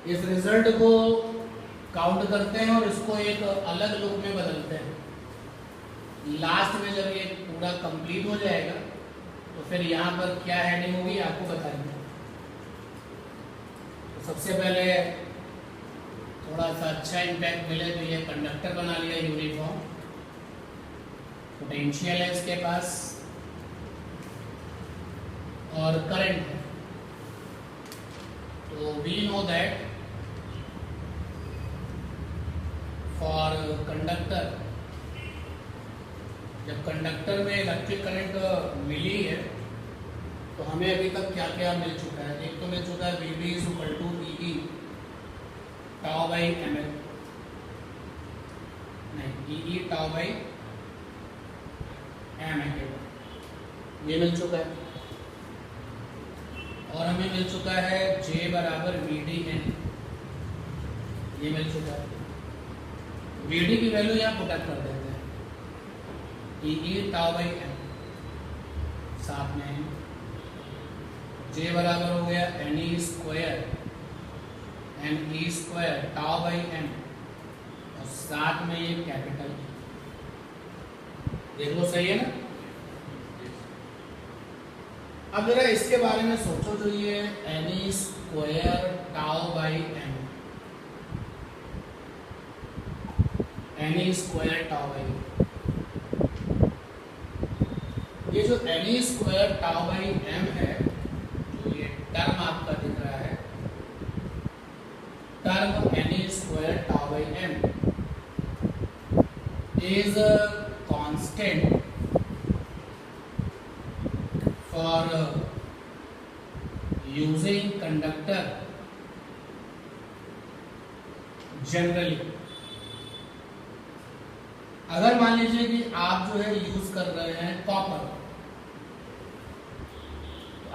इस रिजल्ट को काउंट करते हैं और इसको एक अलग लुक में बदलते हैं। लास्ट में जब ये पूरा कंप्लीट हो जाएगा तो फिर यहाँ पर क्या हेडिंग होगी आपको बताएंगे। तो सबसे पहले थोड़ा सा अच्छा इम्पैक्ट मिले तो ये कंडक्टर बना लिया यूनिफॉर्म, पोटेंशियल है इसके पास और करंट है। तो we know that for conductor, जब कंडक्टर में इलेक्ट्रिक करंट मिली है तो हमें अभी तक क्या क्या मिल चुका है। एक तो मिल चुका है v b is equal to e tau by m l, नहीं e tau by m l, ये मिल चुका है। और हमें मिल चुका है J बराबर वी डी एन, ये मिल चुका है। वी डी की वैल्यू यहाँ पुटअप कर देते हैं ई टाउ बाई एम, साथ में J बराबर हो गया n e square n e square tau by m और साथ में ये कैपिटल, देख लो सही है ना। अब जरा इसके बारे में सोचो, जो ये n e square tau by m, n e square tau by, ये जो n e square tau by m है, जो ये टर्म आपका दिख रहा है, term n e square tau by m is constant for using conductor generally। अगर मान लीजिए कि आप जो है यूज कर रहे हैं कॉपर,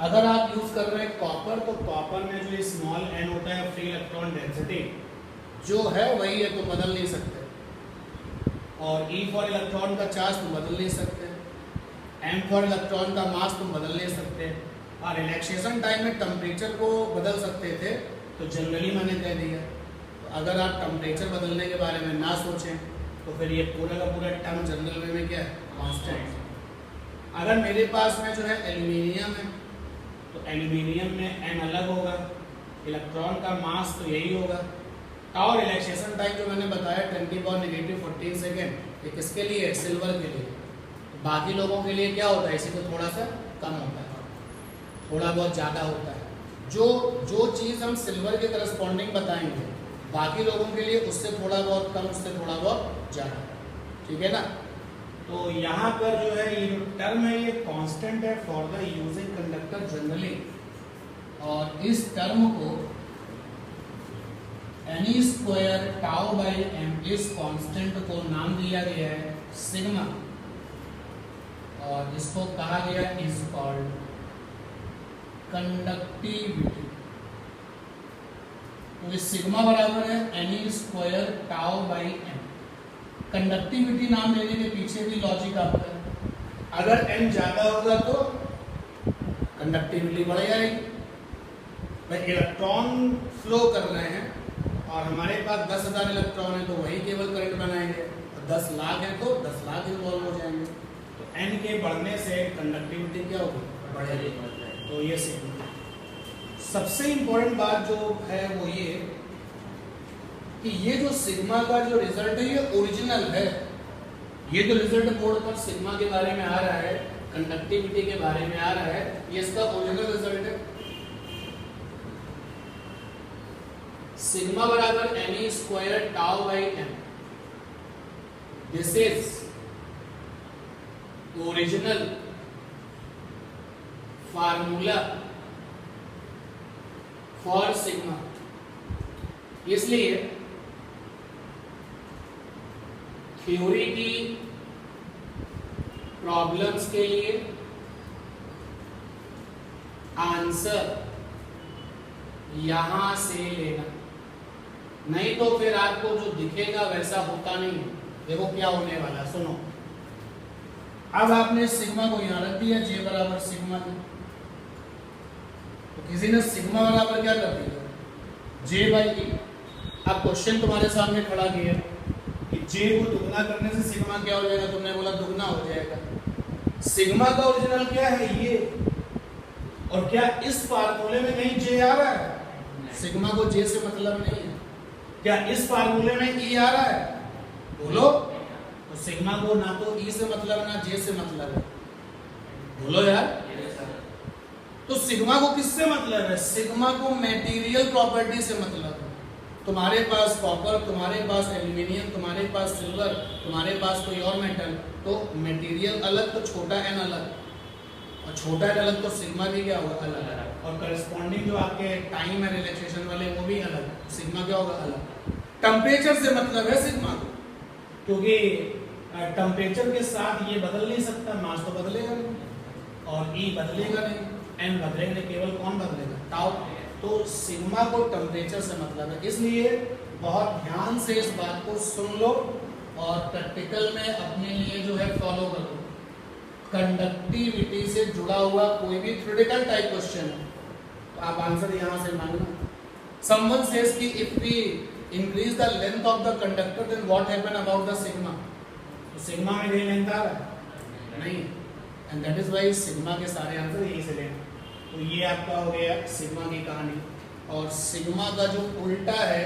अगर आप यूज कर रहे हैं कॉपर तो कॉपर में जो स्मॉल एन होता है फ्री इलेक्ट्रॉन डेंसिटी जो है वही है, तो बदल नहीं सकते। और ई फॉर इलेक्ट्रॉन का चार्ज तो बदल नहीं सकते, एम फॉर इलेक्ट्रॉन का मास तुम बदल नहीं सकते, और रिलैक्सेशन टाइम में टेम्परेचर को बदल सकते थे, तो जनरली मैंने कह दिया। तो अगर आप टेम्परेचर बदलने के बारे में ना सोचें तो फिर ये पूरा का पूरा टर्म जनरल वे में क्या है, कांस्टेंट। अगर मेरे पास में जो है एल्यूमिनियम है तो एल्यूमिनियम में एन अलग होगा, इलेक्ट्रॉन का मास तो यही होगा, और रिलैक्सेशन टाइम जो मैंने बताया 10⁻⁻14 सेकेंड, ये किसके लिए है, सिल्वर के लिए। बाकी लोगों के लिए क्या होता है, इसी को थोड़ा सा कम होता है, थोड़ा बहुत ज़्यादा होता है। जो चीज़ हम सिल्वर के करस्पॉन्डिंग बताएंगे बाकी लोगों के लिए उससे थोड़ा बहुत कम, उससे थोड़ा बहुत ज़्यादा, ठीक है ना। तो यहाँ पर जो है ये टर्म है ये कांस्टेंट है for the using conductor generally, और इस टर्म को n e square tau by m, इस कांस्टेंट को नाम दिया गया है सिग्मा, और इसको कहा गया इज कॉल्ड कंडक्टिविटी। तो इस सिग्मा बराबर है n e square tau by m. Conductivity नाम लेने के पीछे भी लॉजिक आपका है, अगर एन ज्यादा होगा तो कंडक्टिविटी बढ़ जाएगी। भाई इलेक्ट्रॉन फ्लो कर रहे हैं और हमारे पास 10,000 इलेक्ट्रॉन है तो वही केवल करंट बनाएंगे, और 10 लाख है तो 10 लाख इन्वॉल्व हो जाएंगे। तो एन के बढ़ने से कंडक्टिविटी क्या होगी, बढ़ेगी। तो ये सबसे इंपॉर्टेंट बात जो है वो ये कि ये जो सिग्मा का जो रिजल्ट है ये ओरिजिनल है। ये जो रिजल्ट बोर्ड पर सिग्मा के बारे में आ रहा है, कंडक्टिविटी के बारे में आ रहा है, ये इसका ओरिजिनल रिजल्ट है। सिग्मा बराबर n e square tau by m, this is original formula for sigma. इसलिए थ्योरी की प्रॉब्लम्स के लिए आंसर यहां से लेना, नहीं तो फिर आपको जो दिखेगा वैसा होता नहीं है। देखो क्या होने वाला, सुनो। अब आपने सिग्मा को यहां रख दिया, जे बराबर सिग्मा, तो किसी ने सिग्मा बराबर क्या कर दिया, जे बाई ई। अब क्वेश्चन तुम्हारे सामने खड़ा किया कि जे को दुगना करने से सिग्मा क्या हो जाएगा, तुमने बोला दुगना हो जाएगा। सिग्मा का ओरिजिनल क्या है ये, और क्या इस फार्मूले में कहीं जे आ रहा है? सिग्मा को जे से मतलब नहीं है। क्या इस फार्मूले में ई आ रहा है? बोलो। तो सिग्मा को ना तो ई से मतलब है ना जे से मतलब है। बोलो यार। तो सिग्मा को किससे मतलब है? सिग्मा को मटेरियल प्रॉपर्टी से मतलब है। तुम्हारे पास कॉपर, तुम्हारे पास एल्यूमिनियम, तुम्हारे पास सिल्वर, तुम्हारे पास कोई और मेटल, तो मटेरियल अलग तो छोटा एन अलग, और छोटा एन अलग तो सिग्मा भी क्या होगा? अलग। और करस्पॉन्डिंग जो आपके टाइम है रिलैक्सेशन वाले वो भी अलग, सिग्मा क्या होगा? अलग। टेम्परेचर से मतलब है सिग्मा को, क्योंकि टेम्परेचर के साथ ये बदल नहीं सकता, मास तो बदलेगा नहीं और ई बदलेगा नहीं, एन बदलेगा नहीं, केवल कौन बदलेगा? टाउ। तो सिग्मा को टेम्परेचर से मतलब है। इसलिए बहुत ध्यान से इस बात को सुन लो और प्रैक्टिकल में अपने लिए जो है फॉलो कर लो। कंडक्टिविटी से जुड़ा हुआ कोई भी थ्योरेटिकल टाइप क्वेश्चन है तो आप आंसर यहां से मांगना। समवन सेज कि if we increase the length of the conductor then what happen about the sigma, तो सिग्मा में कहीं लेंथ आ रहा है? नहीं। And that is why sigma के सारे आंसर यही से लेंगे। तो ये आपका हो गया सिग्मा की कहानी। और सिग्मा का जो उल्टा है,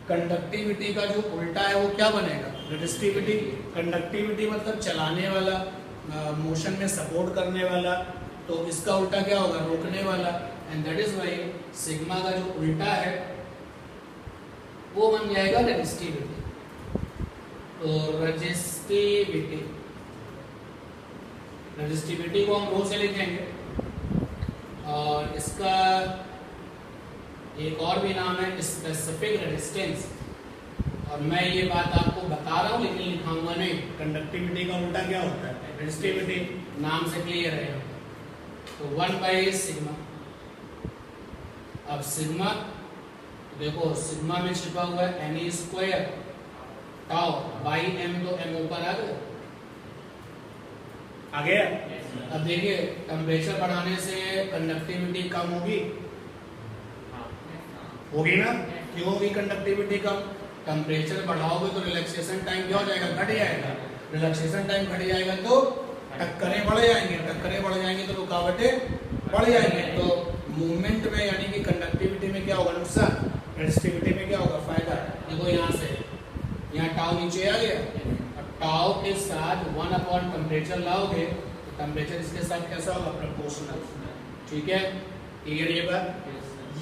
कंडक्टिविटी का जो उल्टा है वो क्या बनेगा? रेजिस्टिविटी। कंडक्टिविटी मतलब चलाने वाला, मोशन में सपोर्ट करने वाला, तो इसका उल्टा क्या होगा? रोकने वाला। And that is why sigma का जो उल्टा है वो बन जाएगा रेजिस्टिविटी। तो रेजिस्टिविटी, रेजिस्टिविटी को हम रो से लिखेंगे और इसका एक और भी नाम है स्पेसिफिक रेजिस्टेंस। और मैं ये बात आपको बता रहा हूँ लेकिन लिखाऊंगा नहीं। कंडक्टिविटी का उल्टा क्या होता है? रेजिस्टिविटी। नाम से क्लियर है। तो 1 सिग्मा। अब सिग्मा देखो, सिग्मा में छिपा हुआ है n square tau by m, तो एम ऊपर आ गया। अब देखिए टेम्परेचर बढ़ाने से कंडक्टिविटी कम होगी ना? क्यों होगी कंडक्टिविटी कम? टेम्परेचर बढ़ाओगे तो रिलैक्सेशन टाइम क्या हो जाएगा? घट जाएगा। रिलैक्सेशन टाइम घट जाएगा तो टक्करें बढ़ जाएंगे, टक्करें बढ़ जाएंगे तो रुकावटें बढ़ जाएंगे। तो मूवमेंट में यानी कि कंडक्टिविटी में क्या होगा? नुकसान। रेजिस्टिविटी में क्या होगा? फायदा। देखो यहाँ से यहाँ टाउ नीचे आ गया, अब टाउ के साथ 1 टेम्परेचर लाओगे तो टेम्परेचर इसके साथ कैसा होगा? प्रोपोर्शनल। ठीक है, क्लियर ये बात?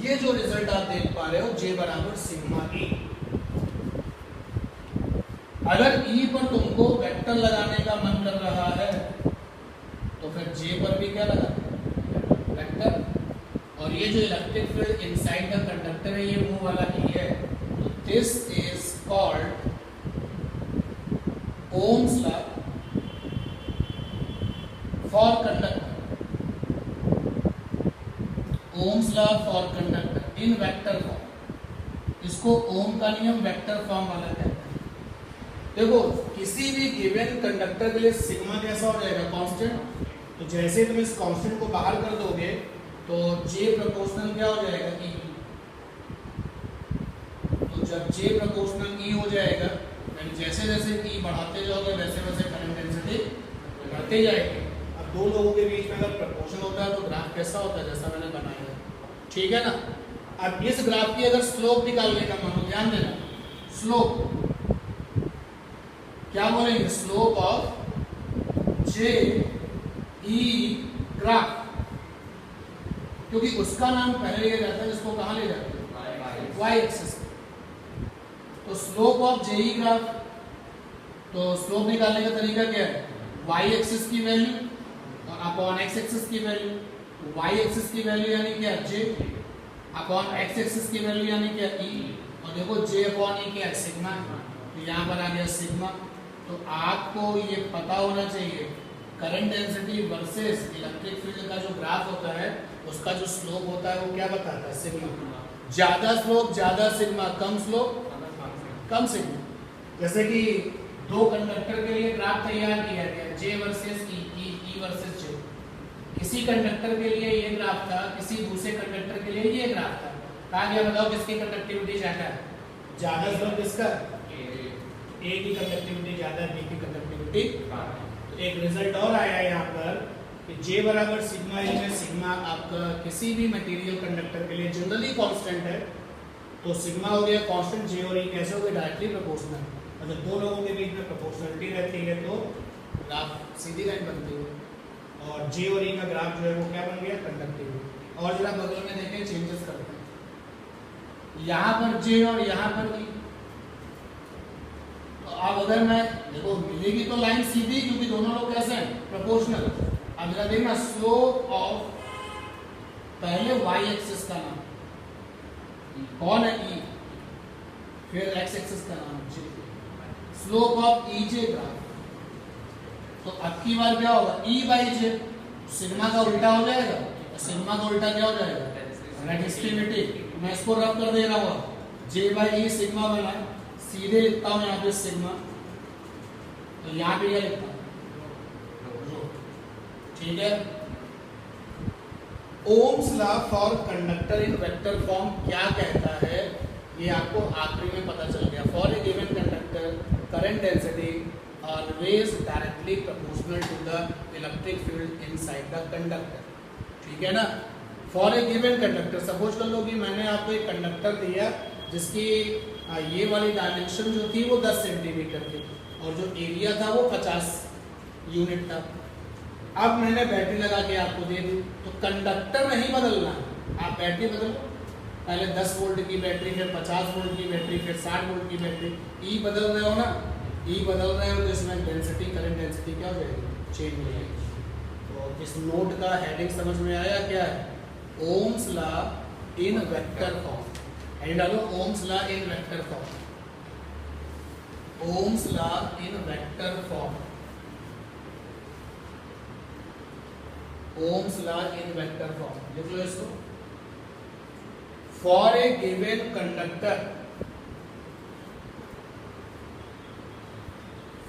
ये जो रिजल्ट आप देख पा रहे हो जे बराबर सिग्मा ई। अगर ई पर तुमको वेक्टर लगाने का मन कर रहा है तो फिर जे पर भी क्या लगाते? वेक्टर। और ये जो electric field inside the conductor है ये वो वाला ही है। तो this is called Ohm's law for conductor. Ohm's law for conductor in vector form. इसको ओम का नियम वेक्टर फॉर्म वाला कहते हैं। देखो किसी भी गिवन कंडक्टर के लिए सिग्मा कैसा हो जाएगा? कांस्टेंट। तो जैसे तुम इस कांस्टेंट को बाहर कर दोगे तो जे प्रोपोर्शनल क्या हो जाएगा? ई। तो जब जे प्रोपोर्शनल ई हो जाएगा, जैसे जैसे ई बढ़ाते जाओगे वैसे वैसे करंट डेंसिटी बढ़ती जाएगी। अब दो लोगों के बीच में अगर प्रोपोर्शन होता है तो ग्राफ कैसा होता है? जैसा मैंने बनाया है, ठीक है ना? अब इस ग्राफ की अगर स्लोप निकालने का मन हो, ध्यान देना, स्लोप क्या बोलेंगे? Slope of J E graph, क्योंकि उसका नाम पहले लिया जाता है, इसको कहाँ ले जाते हैं? Y axis. तो slope of J E graph, तो स्लोप निकालने का तरीका क्या है? वाई एक्सिस की वैल्यू और अपॉन एक्स एक्सिस की वैल्यू। वाई एक्सिस की वैल्यू यानी क्या? जे, अपॉन एक्स एक्सिस की वैल्यू यानी क्या? ई। और देखो जे अपॉन ई क्या? सिग्मा। तो यहाँ पर आ गया सिग्मा। तो आपको ये पता होना चाहिए current density versus electric field का जो ग्राफ होता है उसका जो स्लोप होता है वो क्या बताता है? सिग्मा। ज्यादा स्लोप ज्यादा सिग्मा, कम स्लोप कम सिग्मा। जैसे कि दो कंडक्टर के लिए ग्राफ तैयार किया गया, जे वर्सेस ई वर्सेस जे। किसी कंडक्टर के लिए ये ग्राफ था, किसी दूसरे कंडक्टर के लिए ये ग्राफ था। कहा गया बताओ किसकी कंडक्टिविटी ज्यादा है? ज्यादा मतलब किसका? ए की कंडक्टिविटी ज्यादा है, बी की कंडक्टिविटी। तो एक रिजल्ट और आया यहाँ पर कि J बराबर सिग्मा ए में सिग्मा आपका किसी भी मटेरियल कंडक्टर के लिए जनरली कांस्टेंट है, तो सिग्मा हो गया कांस्टेंट, J और E कैसे हो गए? Directly proportional. मतलब दो लोगों के बीच में प्रोपोर्शनलिटी रहती है तो ग्राफ सीधी लाइन बनती है, और J और E का ग्राफ जो है वो क्या बन गया? कंडक्टिविटी। और जरा बगल में देखें, चेंजेस करते हैं, यहाँ पर J और यहाँ पर E। तो अब अगर मैं देखो मिलेगी तो लाइन सीधी, क्योंकि दोनों लोग कैसे हैं? प्रोपोर्शनल। अब जरा देखना स्लोप ऑफ, पहले y एक्सिस का नाम कौन है? E, फिर x एक्सिस का नाम J, slope of EJ graph. तो अब की बार क्या होगा? E बाई J, सिग्मा का उल्टा हो जाएगा, सिग्मा का उल्टा क्या हो जाएगा? रेजिस्टिविटी। मैं इसको रब कर दे रहा हूँ, J बाई E सिग्मा बना, सीधे लिखता हूँ यहाँ पे सिग्मा, तो यहाँ पे क्या लिखता हूँ? ठीक है। Ohm's law for conductor in vector form क्या कहता है, ये आपको आखिरी में पता चल गया। For a given conductor current density always directly proportional to the electric field inside the conductor. ठीक है ना? For a given conductor, suppose कर लो कि मैंने आपको एक कंडक्टर दिया जिसकी ये वाली डायमेंशन जो थी वो 10 सेंटीमीटर थी और जो एरिया था वो 50 यूनिट था। अब मैंने बैटरी लगा के आपको दे दी, तो कंडक्टर नहीं बदलना, आप बैटरी बदलो। पहले 10 वोल्ट की बैटरी, फिर 50 वोल्ट की बैटरी, फिर 60 वोल्ट की बैटरी। ई बदल रहे हो ना, ई बदल रहे हो तो इसमें डेंसिटी, करंट डेंसिटी क्या हो जाएगी? चेंज हो जाएगी। तो इस नोट का हेडिंग समझ में आया क्या है? Ohm's law in vector form. Heading डालो, Ohm's law in vector form. Ohm's law in vector form. Ohm's law in vector form लिख लो इसको। For a given conductor,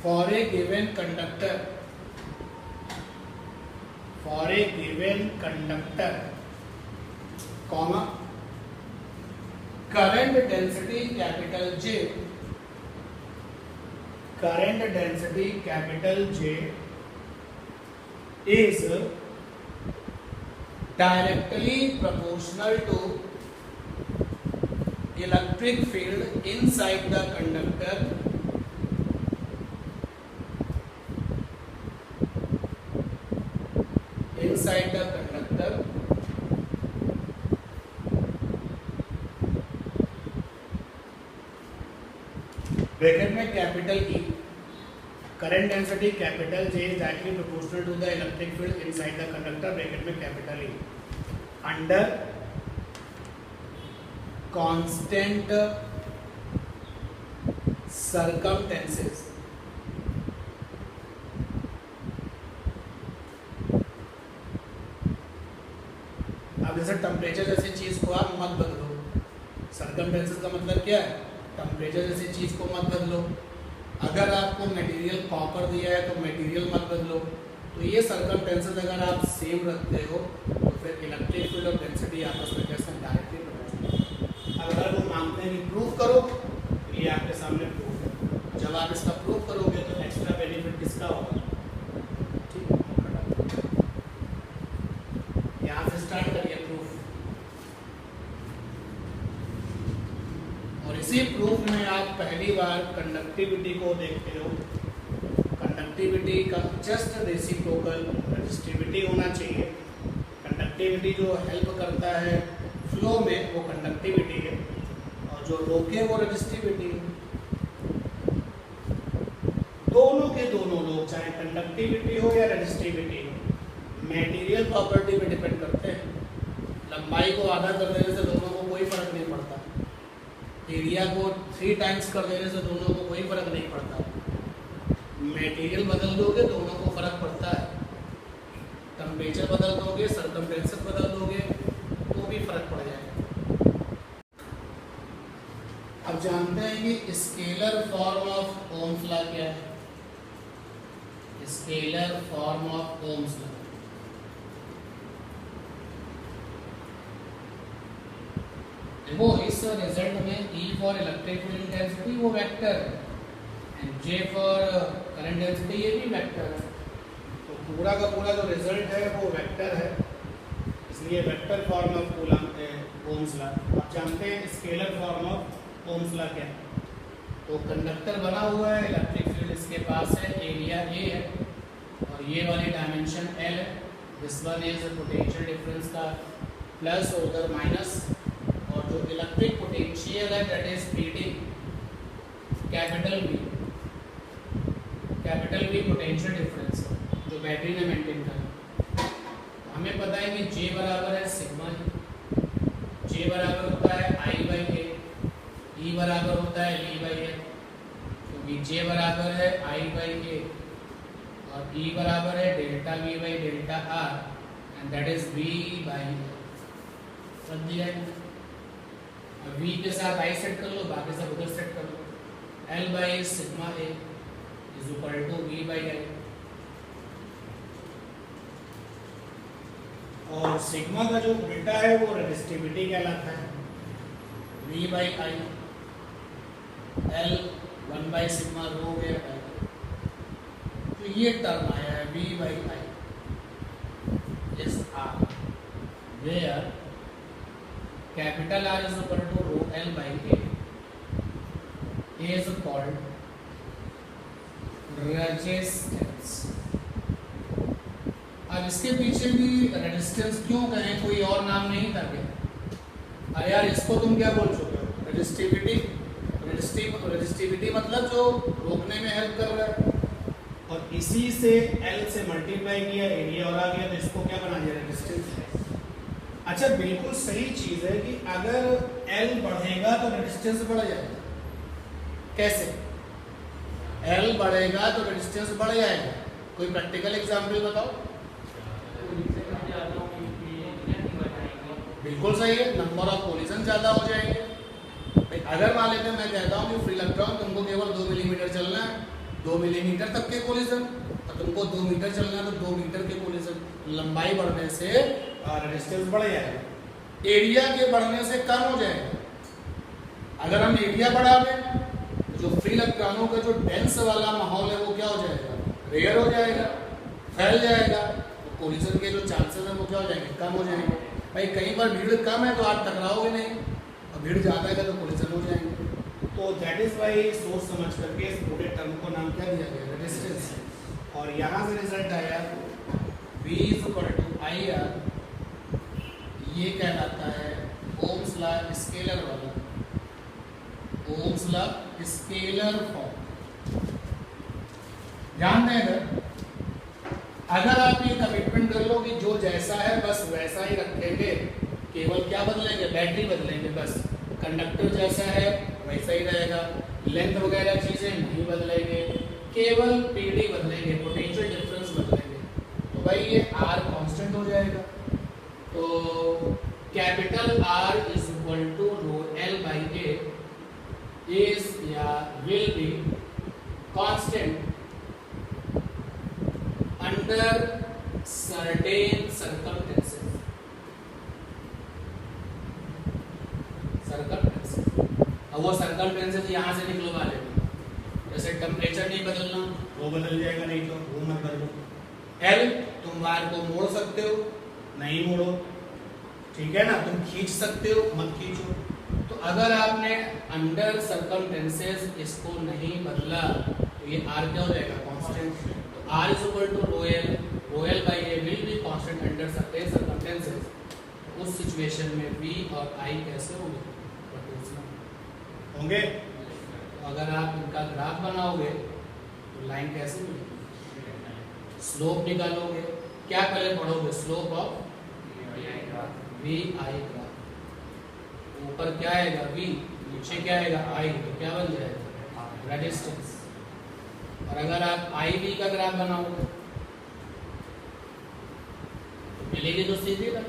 for a given conductor, for a given conductor, comma, current density capital J, current density capital J is directly proportional to electric field inside the conductor bracket में capital E, current density capital J is directly proportional to the electric field inside the conductor, bracket में capital E, under constant circumstances. अब जैसे temperature जैसी चीज को आप मत बदलो, सर्कमटेंसेस का मतलब क्या है? टेम्परेचर जैसी चीज को मत बदलो। अगर आपको मटेरियल कॉपर दिया है तो मटेरियल मत बदलो। तो ये सर्कमटेंसेस अगर आप सेम रखते हो तो फिर इलेक्ट्रिक फील्ड और डेंसिटी आपस में कैसे डायरेक्टली प्रोपोर्शनल। अगर वो मांगते हैं कि प्रूव करो, तो ये आपके सामने प्रूफ है। जब आप इसका प्रूव करोगे तो एक्स्ट्रा बेनिफिट किसका होगा? ठीक है, यहाँ से स्टार्ट करिए प्रूफ। और इसी प्रूफ में आप पहली बार कंडक्टिविटी को देखते हो। कंडक्टिविटी का जस्ट रेसिप्रोकल रेजिस्टिविटी होना चाहिए। कंडक्टिविटी जो हेल्प करता है फ्लो में वो कंडक्टिविटी है, और जो रोके वो रेजिस्टिविटी है। दोनों के दोनों लोग, चाहे कंडक्टिविटी हो या रेजिस्टिविटी हो, मटेरियल प्रॉपर्टी पे डिपेंड करते हैं। लंबाई को आधा कर देने से दोनों को कोई फर्क नहीं पड़ता, एरिया को 3 टाइम्स कर देने से दोनों को कोई फर्क नहीं पड़ता। मटेरियल बदल दोगे दोनों को फर्क पड़ता है, टेम्परेचर बदल दोगे, सर्कमटेंसेस बदल दोगे तो भी फर्क पड़ जाएगा। अब जानते हैं कि scalar form of Ohm's law क्या है? Scalar form of Ohm's law, देखो इस रिजल्ट में E for electric field intensity वो वेक्टर है and J for current density ये भी वेक्टर है। तो पूरा का पूरा जो रिजल्ट है वो वेक्टर है, इसलिए vector form of Ohm's law. आप जानते हैं scalar form of Ohm's law क्या है। तो कंडक्टर बना हुआ है, इलेक्ट्रिक फील्ड इसके पास है, एरिया A है और ये वाली डायमेंशन L है। This one is potential difference का प्लस और उधर माइनस, और जो इलेक्ट्रिक पोटेंशियल है that is PD capital V potential difference जो बैटरी ने मेंटेन करा। हमें पता है कि J बराबर है सिग्मा, J बराबर होता है I बाई A, E बराबर होता है V बाई A, क्योंकि J बराबर है I बाई A और E बराबर है delta V by delta R and that is V by A। सब दिया है, V के साथ I सेट कर लो, बाकी सब उधर सेट कर लो। L by sigma A is equal to V by I, और सिग्मा का जो उल्टा है वो रेजिस्टिविटी कहलाता है, V by I, L 1 by sigma rho हो गया। तो ये टर्म आया है V by I is R, where capital R is equal to rho L by A is called resistance. अब इसके पीछे भी रेजिस्टेंस क्यों कहें, कोई और नाम नहीं था क्या? अरे यार इसको तुम क्या बोल चुके हो? रेजिस्टिविटी। रेजिस्टिविटी मतलब जो रोकने में हेल्प कर रहा है, और इसी से L से मल्टीप्लाई किया, एरिया और आ गया, तो इसको क्या बना दिया? रेजिस्टेंस। अच्छा बिल्कुल सही चीज है कि अगर L बढ़ेगा तो रेजिस्टेंस बढ़ जाएगा। कैसे? L बढ़ेगा तो रेजिस्टेंस बढ़ जाएगा। कोई प्रैक्टिकल एग्जांपल बताओ। बिल्कुल सही है, नंबर ऑफ कोलिजन ज्यादा हो जाएंगे। अगर मान लेते हैं मैं कहता हूँ कि फ्री इलेक्ट्रॉन तुमको केवल 2 मिलीमीटर चलना है, 2 मिलीमीटर तक के कोलिजन, और तुमको 2 मीटर चलना है तो 2 मीटर के कोलिजन। लंबाई बढ़ने से रेजिस्टेंस बढ़ जाएगा, एरिया के बढ़ने से कम हो जाएगा। अगर हम एरिया बढ़ा दें जो फ्री इलेक्ट्रॉनों का जो डेंस वाला माहौल है वो क्या हो जाएगा? रेयर हो जाएगा, फैल जाएगा, तो कोलिजन के जो चांसेस हैं वो क्या हो जाएंगे? कम हो जाएंगे। भाई कई बार भीड़ कम है तो आप टकराओगे नहीं, और भीड़ ज़्यादा है तो कोलिजन हो जाएंगे। तो दैट इज वाई सोच समझ करके इस पूरे टर्म को नाम क्या दिया गया? रेजिस्टेंस। और यहाँ से रिजल्ट आया V is equal to IR, ये कहलाता है ओम्स लॉ स्केलर वाला, ओम्स लॉ स्केलर फॉर्म। ध्यान दें, अगर आप ये कमिटमेंट कर लो कि जो जैसा है बस वैसा ही रखेंगे, केवल क्या बदलेंगे? बैटरी बदलेंगे, बस कंडक्टर जैसा है वैसा ही रहेगा, लेंथ वगैरह चीजें नहीं बदलेंगे, केवल PD बदलेंगे, पोटेंशियल डिफरेंस बदलेंगे, तो भाई ये R कांस्टेंट हो जाएगा। तो capital R is equal to rho L by A is या will be constant under certain circumstances। अब वो circumstances यहाँ से निकलवा लेंगे, जैसे टेम्परेचर नहीं बदलना, वो बदल जाएगा, नहीं तो वो मत बदलो। L तुम वायर को मोड़ सकते हो, नहीं मोड़ो, ठीक है ना, तुम खींच सकते हो, मत खींचो। तो अगर आपने अंडर सर्कमस्टेंसेस इसको नहीं बदला तो ये R क्या हो जाएगा? Constant. R is equal to rho L by A will be constant under certain circumstances। उस सिचुएशन में V और I कैसे होंगे? होंगे। अगर आप इनका ग्राफ बनाओगे तो लाइन कैसे मिलेगी? स्लोप निकालोगे, क्या पहले पढ़ोगे? Slope of V I graph. ऊपर क्या आएगा? V, नीचे क्या आएगा? I, तो क्या बन जाएगा? रेजिस्टेंस। और अगर आप IV का ग्राफ बनाओगे तो मिलेगी तो सीधी लाइन,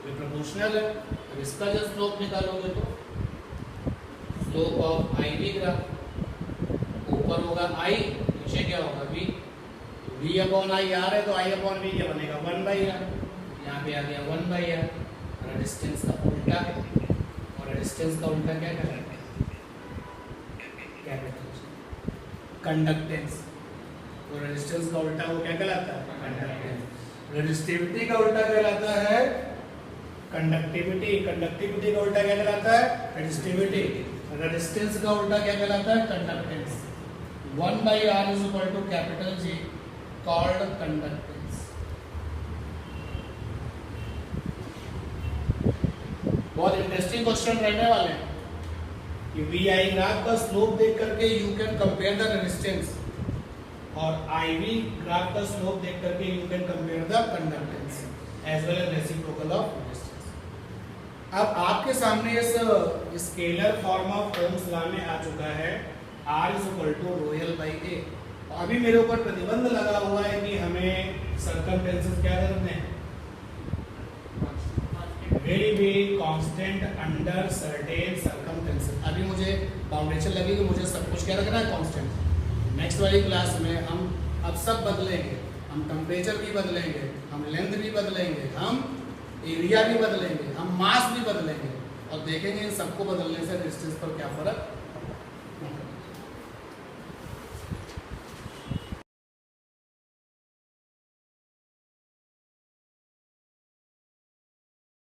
ये प्रोपोर्शनल है। अब इसका जो स्लोप निकालोगे तो स्लोप ऑफ IV ग्राफ, ऊपर होगा I, नीचे क्या होगा? V। V upon I R है तो I अपॉन V क्या बनेगा? 1 बाई R। यहाँ पे आ गया 1 बाई R। रेजिस्टेंस का उल्टा है, रेजिस्टेंस का उल्टा क्या कहलाता है? कैपेसिटेंस। कंडक्टेंस, तो रेजिस्टेंस का उल्टा वो क्या कहलाता है? कंडक्टेंस। रेजिस्टिविटी का उल्टा कहलाता है कंडक्टिविटी। कंडक्टिविटी का उल्टा क्या कहलाता है? रेजिस्टिविटी। रेजिस्टेंस का उल्टा क्या कहलाता है? Conductance. 1/R is equal to capital G called conductance. बहुत इंटरेस्टिंग क्वेश्चन रहने वाले हैं कि VI ग्राफ का स्लोप देख करके you can compare the resistance और IV ग्राफ का स्लोप देख करके you can compare the conductance as well as reciprocal of resistance. अब आपके सामने इस scalar form of Ohm's law में आ चुका है R is equal to rho L by A। अभी मेरे ऊपर प्रतिबंध लगा हुआ है कि हमें सर्कमटेंसेस क्या करने हैं? Very be constant under certain circumstances. अभी मुझे फाउंडेशन लगी कि मुझे सब कुछ क्या रखना है? कांस्टेंट। नेक्स्ट वाली क्लास में हम अब सब बदलेंगे, हम टेम्परेचर भी बदलेंगे, हम लेंथ भी बदलेंगे, हम एरिया भी बदलेंगे, हम मास भी बदलेंगे और देखेंगे इन सबको बदलने से डिस्टेंस पर क्या फर्क